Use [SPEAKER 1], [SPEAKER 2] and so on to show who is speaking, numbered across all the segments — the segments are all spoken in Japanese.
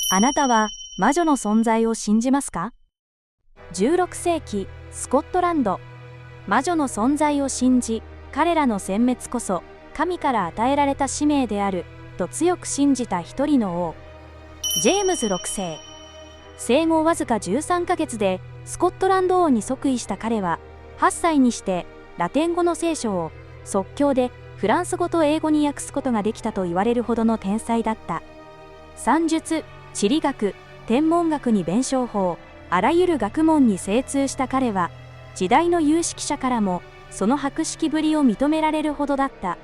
[SPEAKER 1] あなたは魔女の存在を信じますか？16世紀、スコットランド。魔女の存在を信じ、彼らの殲滅こそ神から与えられた使命であると強く信じた一人の王、ジェームズ6世。生後わずか13ヶ月でスコットランド王に即位した彼は、8歳にしてラテン語の聖書を即興でフランス語と英語に訳すことができたと言われるほどの天才だった。算術、地理学、天文学に弁証法、あらゆる学問に精通した彼は、時代の有識者からもその博識ぶりを認められるほどだった。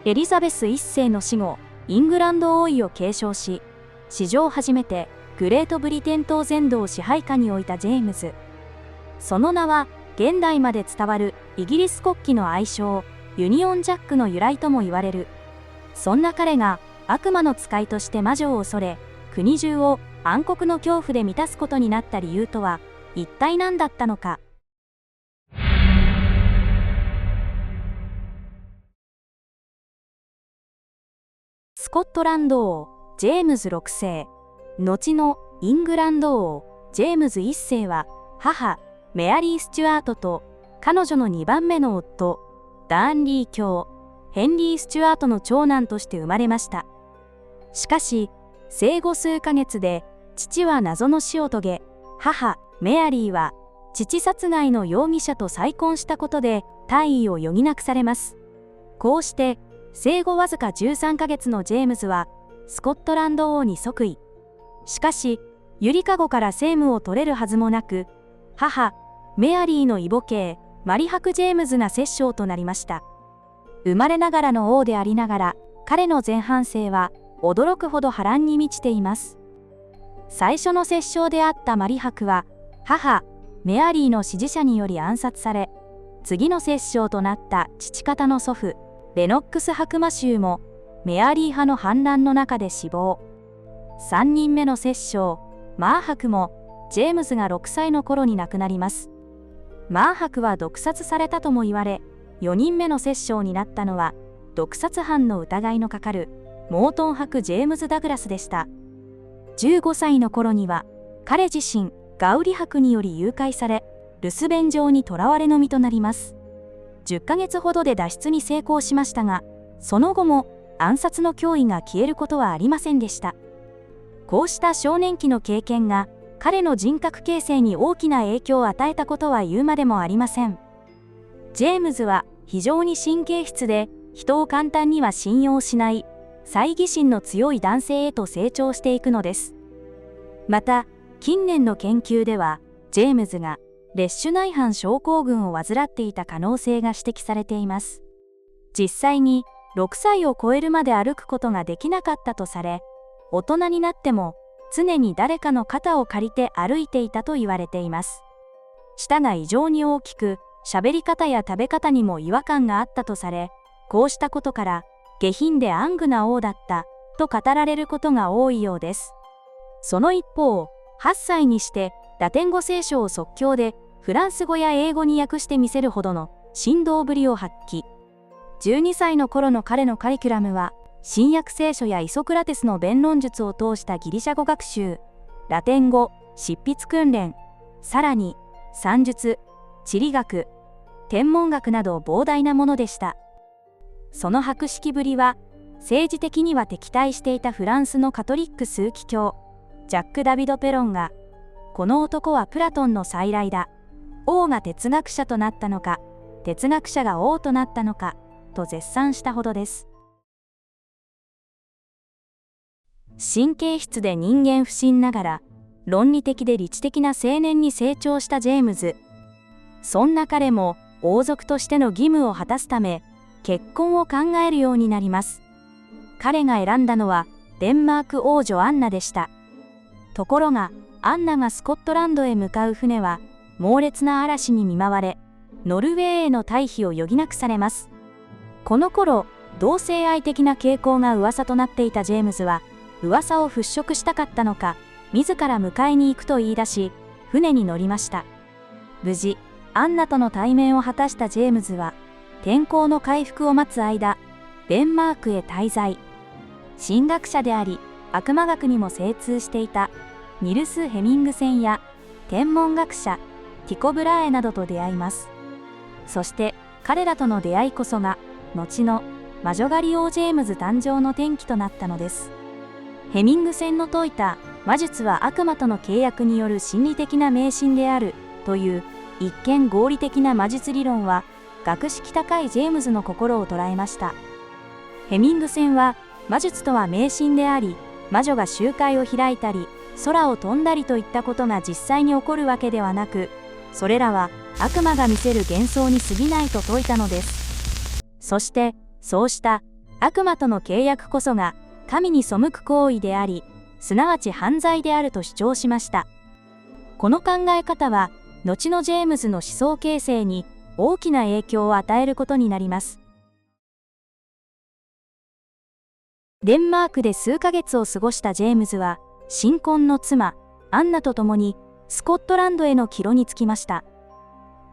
[SPEAKER 1] エリザベス1世の死後、イングランド王位を継承し、史上初めてグレートブリテン島全土を支配下に置いたジェームズ。その名は現代まで伝わるイギリス国旗の愛称、ユニオンジャックの由来とも言われる。そんな彼が悪魔の使いとして魔女を恐れ、国中を暗黒の恐怖で満たすことになった理由とは一体何だったのか。スコットランド王ジェームズ6世、後のイングランド王ジェームズ1世は、母メアリー・スチュアートと彼女の2番目の夫ダーンリー卿ヘンリー・スチュアートの長男として生まれました。しかし生後数ヶ月で父は謎の死を遂げ、母メアリーは父殺害の容疑者と再婚したことで退位を余儀なくされます。こうして生後わずか13ヶ月のジェームズはスコットランド王に即位。しかしゆりかごから政務を取れるはずもなく、母メアリーの異母兄マリハク・ジェームズが摂政となりました。生まれながらの王でありながら、彼の前半生は驚くほど波乱に満ちています。最初の摂政であったマリハクは母メアリーの支持者により暗殺され、次の摂政となった父方の祖父レノックス伯魔衆もメアリー派の反乱の中で死亡。3人目の摂政マーハクもジェームズが6歳の頃に亡くなります。マーハクは毒殺されたとも言われ、4人目の摂政になったのは毒殺犯の疑いのかかるモートン伯ジェームズ・ダグラスでした。15歳の頃には彼自身ガウリ伯により誘拐され、留守便場に囚われの身となります。10ヶ月ほどで脱出に成功しましたが、その後も暗殺の脅威が消えることはありませんでした。こうした少年期の経験が彼の人格形成に大きな影響を与えたことは言うまでもありません。ジェームズは非常に神経質で、人を簡単には信用しない猜疑心の強い男性へと成長していくのです。また近年の研究では、ジェームズがレッシュナイハン症候群を患っていた可能性が指摘されています。実際に6歳を超えるまで歩くことができなかったとされ、大人になっても常に誰かの肩を借りて歩いていたと言われています。舌が異常に大きく、喋り方や食べ方にも違和感があったとされ、こうしたことから下品で暗愚な王だったと語られることが多いようです。その一方、8歳にしてラテン語聖書を即興でフランス語や英語に訳してみせるほどの神童ぶりを発揮。12歳の頃の彼のカリキュラムは、新約聖書やイソクラテスの弁論術を通したギリシャ語学習、ラテン語執筆訓練、さらに算術、地理学、天文学など膨大なものでした。その博識ぶりは、政治的には敵対していたフランスのカトリック枢機卿ジャック・ダビド・ペロンが、この男はプラトンの再来だ、王が哲学者となったのか、哲学者が王となったのかと絶賛したほどです。神経質で人間不信ながら論理的で理知的な青年に成長したジェームズ。そんな彼も王族としての義務を果たすため結婚を考えるようになります。彼が選んだのはデンマーク王女アンナでした。ところがアンナがスコットランドへ向かう船は猛烈な嵐に見舞われ、ノルウェーへの退避を余儀なくされます。この頃、同性愛的な傾向が噂となっていたジェームズは、噂を払拭したかったのか、自ら迎えに行くと言い出し、船に乗りました。無事、アンナとの対面を果たしたジェームズは、天候の回復を待つ間、デンマークへ滞在。神学者であり、悪魔学にも精通していたニルス・ヘミングセンや天文学者ティコ・ブラーエなどと出会います。そして彼らとの出会いこそが後の魔女狩り王ジェームズ誕生の転機となったのです。ヘミングセンの説いた魔術は悪魔との契約による心理的な迷信であるという一見合理的な魔術理論は学識高いジェームズの心を捉えました。ヘミングセンは魔術とは迷信であり、魔女が集会を開いたり空を飛んだりといったことが実際に起こるわけではなく、それらは悪魔が見せる幻想に過ぎないと説いたのです。そしてそうした悪魔との契約こそが神に背く行為であり、すなわち犯罪であると主張しました。この考え方は後のジェームズの思想形成に大きな影響を与えることになります。デンマークで数ヶ月を過ごしたジェームズは新婚の妻アンナと共にスコットランドへの帰路につきました。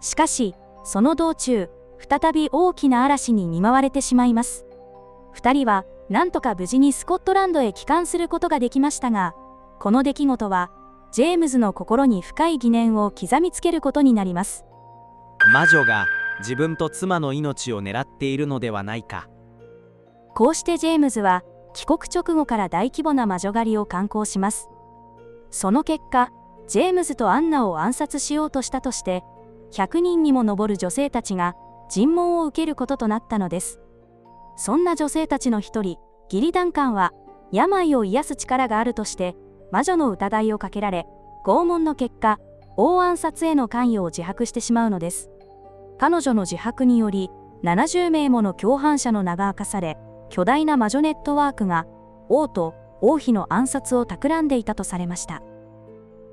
[SPEAKER 1] しかしその道中、再び大きな嵐に見舞われてしまいます。2人はなんとか無事にスコットランドへ帰還することができましたが、この出来事はジェームズの心に深い疑念を刻みつけることになります。
[SPEAKER 2] 魔女が自分と妻の命を狙っているのではないか。
[SPEAKER 1] こうしてジェームズは帰国直後から大規模な魔女狩りを敢行します。その結果、ジェームズとアンナを暗殺しようとしたとして、100人にも上る女性たちが尋問を受けることとなったのです。そんな女性たちの一人、ギリダンカンは、病を癒す力があるとして、魔女の疑いをかけられ、拷問の結果、大暗殺への関与を自白してしまうのです。彼女の自白により、70名もの共犯者の名が明かされ、巨大な魔女ネットワークが、王と王妃の暗殺を企んでいたとされました。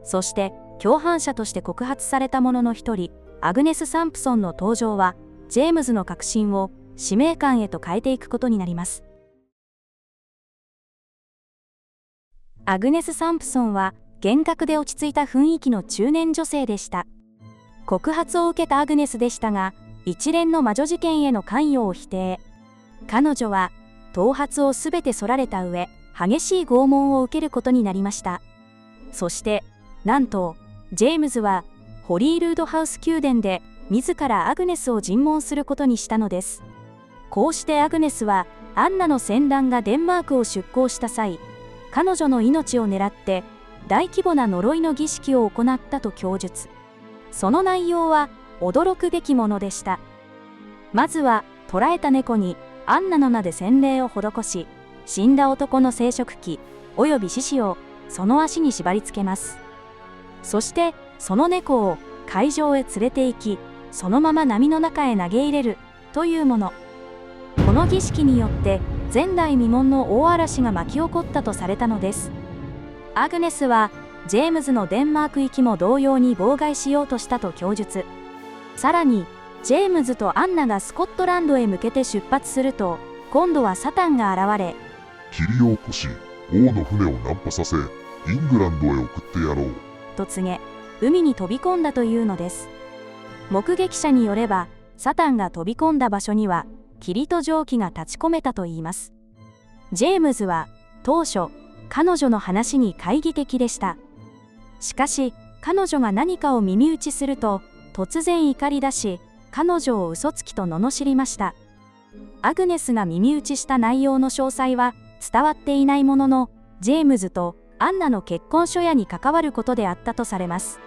[SPEAKER 1] そして、共犯者として告発された者の一人、アグネス・サンプソンの登場は、ジェームズの確信を使命感へと変えていくことになります。アグネス・サンプソンは、厳格で落ち着いた雰囲気の中年女性でした。告発を受けたアグネスでしたが、一連の魔女事件への関与を否定。彼女は、頭髪をすべて剃られた上、激しい拷問を受けることになりました。そして、なんと、ジェームズは、ホリールードハウス宮殿で、自らアグネスを尋問することにしたのです。こうしてアグネスは、アンナの船団がデンマークを出港した際、彼女の命を狙って、大規模な呪いの儀式を行ったと供述。その内容は、驚くべきものでした。まずは、捕らえた猫に、アンナの名で洗礼を施し、死んだ男の生殖器および獅子をその足に縛り付けます。そしてその猫を海上へ連れて行き、そのまま波の中へ投げ入れるというもの。この儀式によって前代未聞の大嵐が巻き起こったとされたのです。アグネスはジェームズのデンマーク行きも同様に妨害しようとしたと供述。さらにジェームズとアンナがスコットランドへ向けて出発すると、今度はサタンが現れ、
[SPEAKER 3] 霧を起こし、王の船を難破させ、イングランドへ送ってやろう
[SPEAKER 1] と告げ、海に飛び込んだというのです。目撃者によれば、サタンが飛び込んだ場所には、霧と蒸気が立ち込めたといいます。ジェームズは、当初、彼女の話に懐疑的でした。しかし、彼女が何かを耳打ちすると、突然怒り出し、彼女を嘘つきと罵りました。アグネスが耳打ちした内容の詳細は伝わっていないものの、ジェームズとアンナの結婚初夜に関わることであったとされます。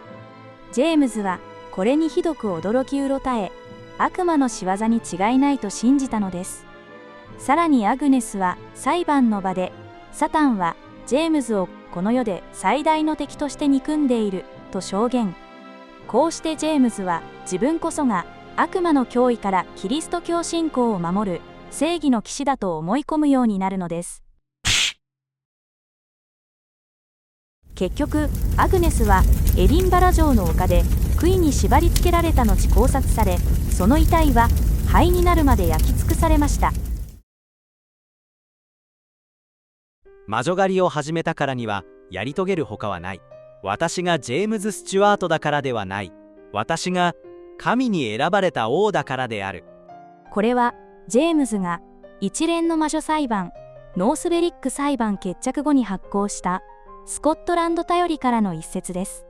[SPEAKER 1] ジェームズはこれにひどく驚きうろたえ、悪魔の仕業に違いないと信じたのです。さらにアグネスは裁判の場で、サタンはジェームズをこの世で最大の敵として憎んでいると証言。こうしてジェームズは自分こそが悪魔の脅威からキリスト教信仰を守る正義の騎士だと思い込むようになるのです。結局、アグネスはエディンバラ城の丘で杭に縛り付けられた後絞殺され、その遺体は灰になるまで焼き尽くされました。
[SPEAKER 2] 魔女狩りを始めたからにはやり遂げるほかはない。私がジェームズ・スチュワートだからではない。私が神に選ばれた王だからである。
[SPEAKER 1] これはジェームズが一連の魔女裁判、ノースベリック裁判決着後に発行したスコットランド便りからの一節です。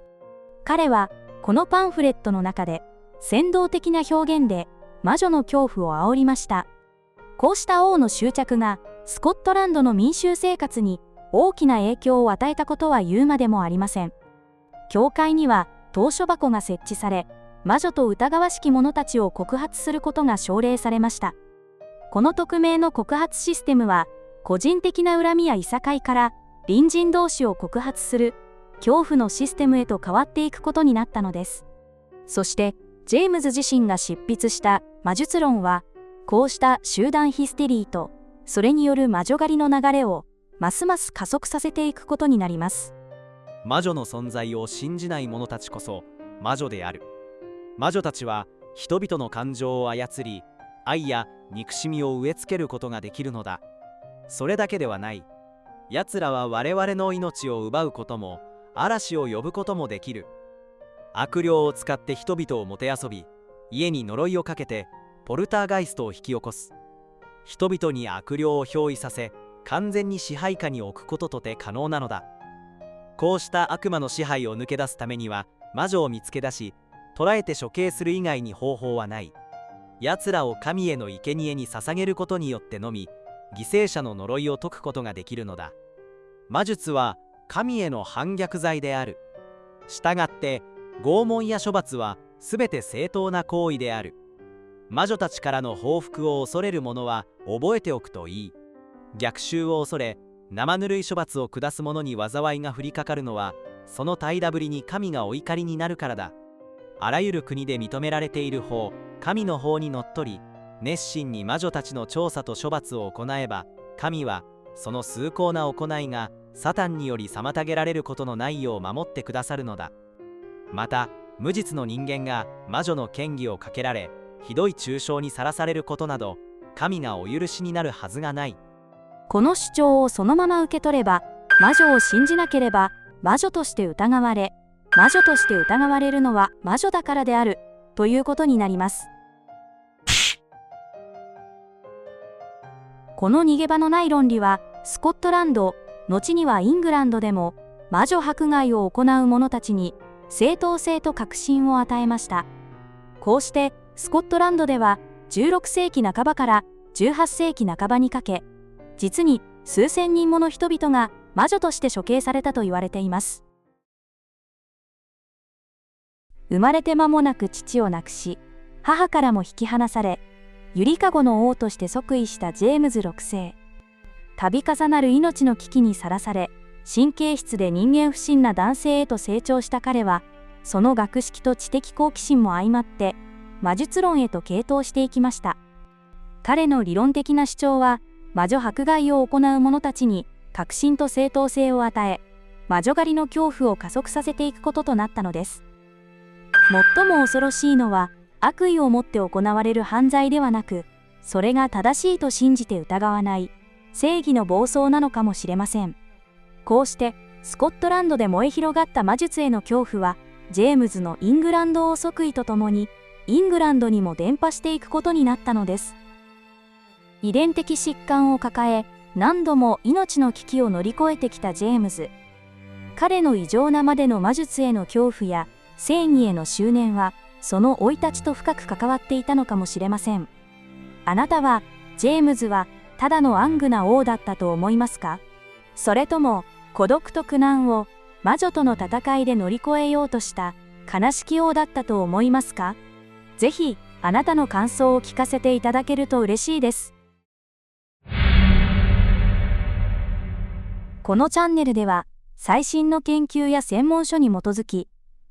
[SPEAKER 1] 彼はこのパンフレットの中で扇動的な表現で魔女の恐怖を煽りました。こうした王の執着がスコットランドの民衆生活に大きな影響を与えたことは言うまでもありません。教会には投書箱が設置され、魔女と疑わしき者たちを告発することが奨励されました。この匿名の告発システムは、個人的な恨みやいさかいから隣人同士を告発する恐怖のシステムへと変わっていくことになったのです。そして、ジェームズ自身が執筆した魔術論は、こうした集団ヒステリーと、それによる魔女狩りの流れを、ますます加速させていくことになります。
[SPEAKER 2] 魔女の存在を信じない者たちこそ魔女である。魔女たちは人々の感情を操り、愛や憎しみを植え付けることができるのだ。それだけではない。奴らは我々の命を奪うことも、嵐を呼ぶこともできる。悪霊を使って人々をもてあそび、家に呪いをかけてポルターガイストを引き起こす。人々に悪霊を憑依させ、完全に支配下に置くこととて可能なのだ。こうした悪魔の支配を抜け出すためには、魔女を見つけ出し、捕らえて処刑する以外に方法はない。奴らを神への生贄に捧げることによってのみ、犠牲者の呪いを解くことができるのだ。魔術は神への反逆罪である。したがって、拷問や処罰は全て正当な行為である。魔女たちからの報復を恐れる者は覚えておくといい。逆襲を恐れ、生ぬるい処罰を下す者に災いが降りかかるのは、その怠惰ぶりに神がお怒りになるからだ。あらゆる国で認められている法、神の法にのっとり、熱心に魔女たちの調査と処罰を行えば、神はその崇高な行いがサタンにより妨げられることのないよう守ってくださるのだ。また、無実の人間が魔女の嫌疑をかけられ、ひどい中傷にさらされることなど、神がお許しになるはずがない。
[SPEAKER 1] この主張をそのまま受け取れば、魔女を信じなければ魔女として疑われ、魔女として疑われるのは魔女だからであるということになります。この逃げ場のない論理はスコットランド、後にはイングランドでも魔女迫害を行う者たちに正当性と確信を与えました。こうしてスコットランドでは16世紀半ばから18世紀半ばにかけ、実に数千人もの人々が魔女として処刑されたと言われています。生まれて間もなく父を亡くし、母からも引き離され、ゆりかごの王として即位したジェームズ6世。度重なる命の危機にさらされ、神経質で人間不信な男性へと成長した彼は、その学識と知的好奇心も相まって、魔術論へと傾倒していきました。彼の理論的な主張は、魔女迫害を行う者たちに確信と正当性を与え、魔女狩りの恐怖を加速させていくこととなったのです。最も恐ろしいのは、悪意を持って行われる犯罪ではなく、それが正しいと信じて疑わない、正義の暴走なのかもしれません。こうして、スコットランドで燃え広がった魔術への恐怖は、ジェームズのイングランド王即位とともに、イングランドにも伝播していくことになったのです。遺伝的疾患を抱え、何度も命の危機を乗り越えてきたジェームズ。彼の異常なまでの魔術への恐怖や正義への執念は、その生い立ちと深く関わっていたのかもしれません。あなたは、ジェームズはただの暗愚な王だったと思いますか？それとも、孤独と苦難を魔女との戦いで乗り越えようとした悲しき王だったと思いますか？ぜひ、あなたの感想を聞かせていただけると嬉しいです。このチャンネルでは、最新の研究や専門書に基づき、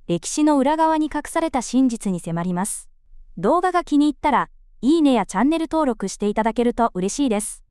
[SPEAKER 1] 歴史の裏側に隠された真実に迫ります。動画が気に入ったら、いいねやチャンネル登録していただけると嬉しいです。